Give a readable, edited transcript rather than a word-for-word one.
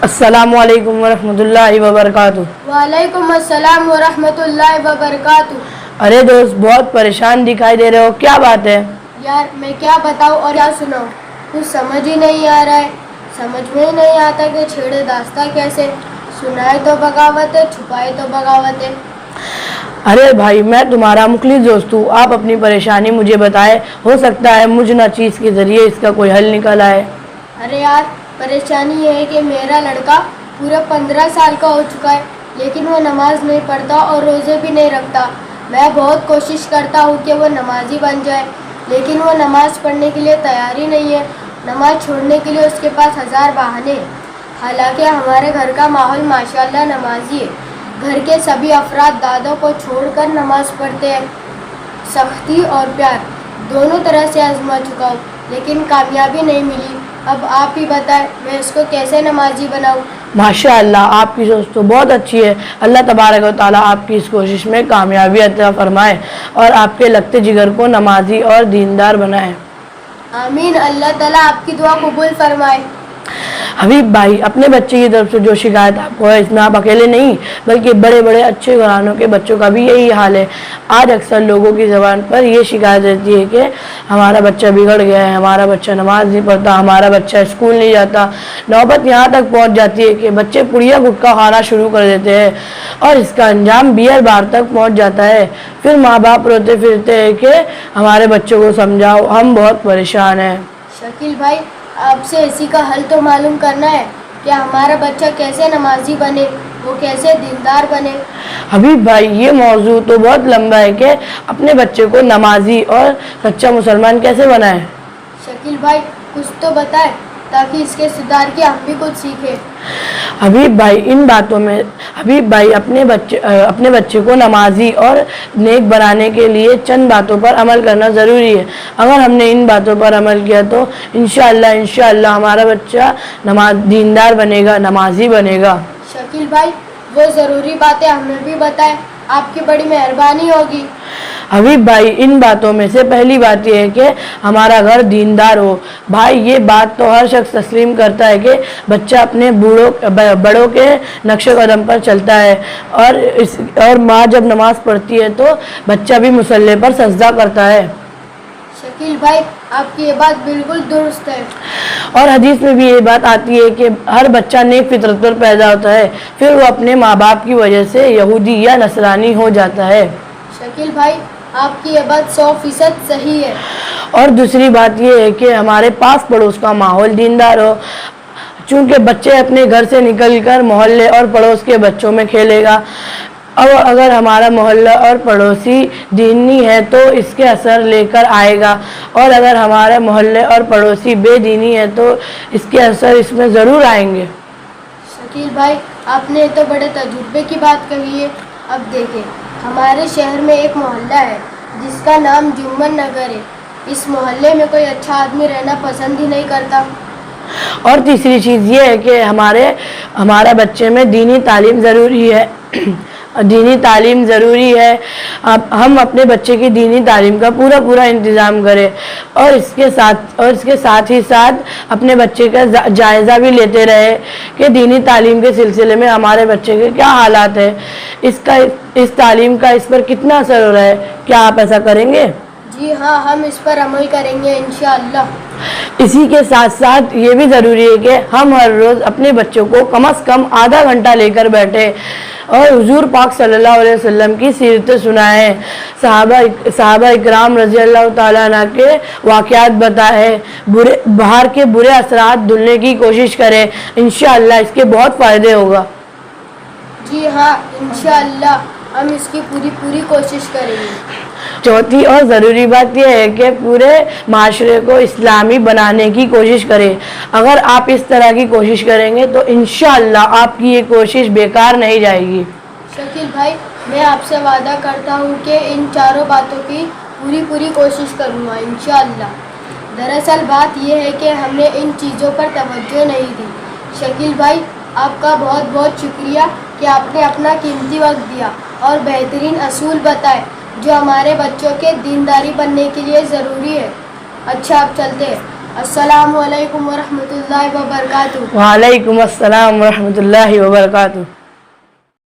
अस्सलामु अलैकुम वरहमतुल्लाहि वबरकातुह। वालेकुम अस्सलाम व रहमतुल्लाहि व बरकातुह। अरे दोस्त, बहुत परेशान दिखाई दे रहे हो, क्या बात है? यार मैं क्या बताऊँ और क्या सुनाऊँ, कुछ समझ ही नहीं आ रहा है। समझ में ही नहीं आता कि छेड़े दास्ता कैसे, सुनाए तो बगावत है, छुपाए तो बगावत है। अरे भाई, मैं तुम्हारा मुखलिस दोस्त हूँ, आप अपनी परेशानी मुझे बताएं, हो सकता है मुझ नाचीज़ के ज़रिए इसका कोई हल निकल आए। अरे यार, परेशानी ये है कि मेरा लड़का पूरा 15 साल का हो चुका है, लेकिन वो नमाज नहीं पढ़ता और रोज़े भी नहीं रखता। मैं बहुत कोशिश करता हूँ कि वो नमाजी बन जाए, लेकिन वो नमाज़ पढ़ने के लिए तैयार ही नहीं है। नमाज छोड़ने के लिए उसके पास 1000 बहाने हैं। हालांकि हमारे घर का माहौल माशाल्लाह नमाजी है। घर के सभी अफराद दादों को छोड़कर नमाज पढ़ते हैं। सख्ती और प्यार दोनों तरह से आजमा चुका हूँ, लेकिन कामयाबी नहीं मिली। अब आप ही बताएं, मैं इसको कैसे नमाजी बनाऊँ? माशाअल्लाह, आपकी सोच तो बहुत अच्छी है। अल्लाह तबारक व तआला आपकी इस कोशिश में कामयाबी अता फरमाए और आपके लगते जिगर को नमाजी और दीनदार बनाए। आमीन। अल्लाह ताला आपकी दुआ कबूल फरमाए। हबीब भाई, अपने बच्चे की तरफ से जो शिकायत आपको है, इसमें आप अकेले नहीं बल्कि बड़े बड़े अच्छे घरानों के बच्चों का भी यही हाल है। आज अक्सर लोगों की ज़बान पर ये शिकायत रहती है कि हमारा बच्चा बिगड़ गया है, हमारा बच्चा नमाज नहीं पढ़ता, हमारा बच्चा स्कूल नहीं जाता। नौबत यहाँ तक पहुँच जाती है कि बच्चे पुड़िया गुटखा खाना शुरू कर देते हैं और इसका अंजाम बियर बार तक पहुँच जाता है। फिर माँ बाप रोते फिरते हैं कि हमारे बच्चों को समझाओ, हम बहुत परेशान हैं। शकील भाई, आपसे इसी का हल तो मालूम करना है कि हमारा बच्चा कैसे नमाजी बने, वो कैसे दीनदार बने। हबीब भाई, ये मौजू तो बहुत लंबा है कि अपने बच्चे को नमाजी और सच्चा मुसलमान कैसे बनाएं। शकील भाई, कुछ तो बताए ताकि इसके सुधार के हम भी कुछ सीखें। हबीब भाई, इन बातों में हबीब भाई अपने बच्चे को नमाजी और नेक बनाने के लिए चंद बातों पर अमल करना ज़रूरी है। अगर हमने इन बातों पर अमल किया तो इंशाअल्लाह हमारा बच्चा दीनदार बनेगा, नमाजी बनेगा। शकील भाई, वो ज़रूरी बातें हमें भी बताएं, आपकी बड़ी मेहरबानी होगी। हबीब भाई, इन बातों में से पहली बात यह है कि हमारा घर दीनदार हो। भाई, ये बात तो हर शख्स तस्लीम करता है कि बच्चा अपने बड़ों के नक्शे कदम पर चलता है और माँ जब नमाज पढ़ती है तो बच्चा भी मुसल्ले पर सजदा करता है। शकील भाई, आपकी ये बात बिल्कुल दुरुस्त है। और हदीस में भी ये बात आती है कि हर बच्चा नेक फितरत पर पैदा होता है, फिर वो अपने माँ बाप की वजह से यहूदी या नसरानी हो जाता है। शकील भाई, आपकी ये बात 100% सही है। और दूसरी बात ये है कि हमारे पास पड़ोस का माहौल दीनदार हो। चूँकि बच्चे अपने घर से निकलकर मोहल्ले और पड़ोस के बच्चों में खेलेगा, और अगर हमारा मोहल्ला और पड़ोसी दीनी है तो इसके असर लेकर आएगा, और अगर हमारे मोहल्ले और पड़ोसी बेदीनी है तो इसके असर इसमें ज़रूर आएंगे। शकील भाई, आपने तो बड़े तजुर्बे की बात कही है। अब देखें, हमारे शहर में एक मोहल्ला है जिसका नाम जुम्मन नगर है। इस मोहल्ले में कोई अच्छा आदमी रहना पसंद ही नहीं करता। और तीसरी चीज़ ये है कि हमारा बच्चे में दीनी तालीम ज़रूरी है। दीनी तालीम ज़रूरी है। अब हम अपने बच्चे की दीनी तालीम का पूरा इंतज़ाम करें और इसके साथ ही साथ अपने बच्चे का जायज़ा भी लेते रहे कि दीनी तालीम के सिलसिले में हमारे बच्चे के क्या हालात है, इस तालीम का इस पर कितना असर हो रहा है। क्या आप ऐसा करेंगे? जी हाँ, हम इस पर अमल करेंगे इंशाअल्लाह। इसी के साथ साथ ये भी ज़रूरी है कि हम हर रोज़ अपने बच्चों को कम से कम आधा घंटा लेकर बैठे और हुजूर पाक सल्लल्लाहु अलैहि वसल्लम की सीरतें सुनाएं, सहाबा इकराम रज़ी अल्लाह ताला अन्हु के वाक़यात बताए, बाहर के बुरे असरात धुलने की कोशिश करें। इंशाअल्लाह इसके बहुत फ़ायदे होगा। जी हाँ, इंशाअल्लाह हम इसकी पूरी कोशिश करेंगे। चौथी और ज़रूरी बात यह है कि पूरे माशरे को इस्लामी बनाने की कोशिश करें। अगर आप इस तरह की कोशिश करेंगे तो इंशाअल्लाह आपकी ये कोशिश बेकार नहीं जाएगी। शकील भाई, मैं आपसे वादा करता हूँ कि इन चारों बातों की पूरी कोशिश करूँगा इंशाअल्लाह। दरअसल बात यह है कि हमने इन चीज़ों पर तवज्जो नहीं दी। शकील भाई, आपका बहुत शुक्रिया कि आपने अपना कीमती वक्त दिया और बेहतरीन असूल बताए जो हमारे बच्चों के दीनदारी बनने के लिए ज़रूरी है। अच्छा, आप चलते हैं। السلام علیکم ورحمۃ اللہ وبرکاتہ. وعلیکم السلام ورحمۃ اللہ وبرکاتہ.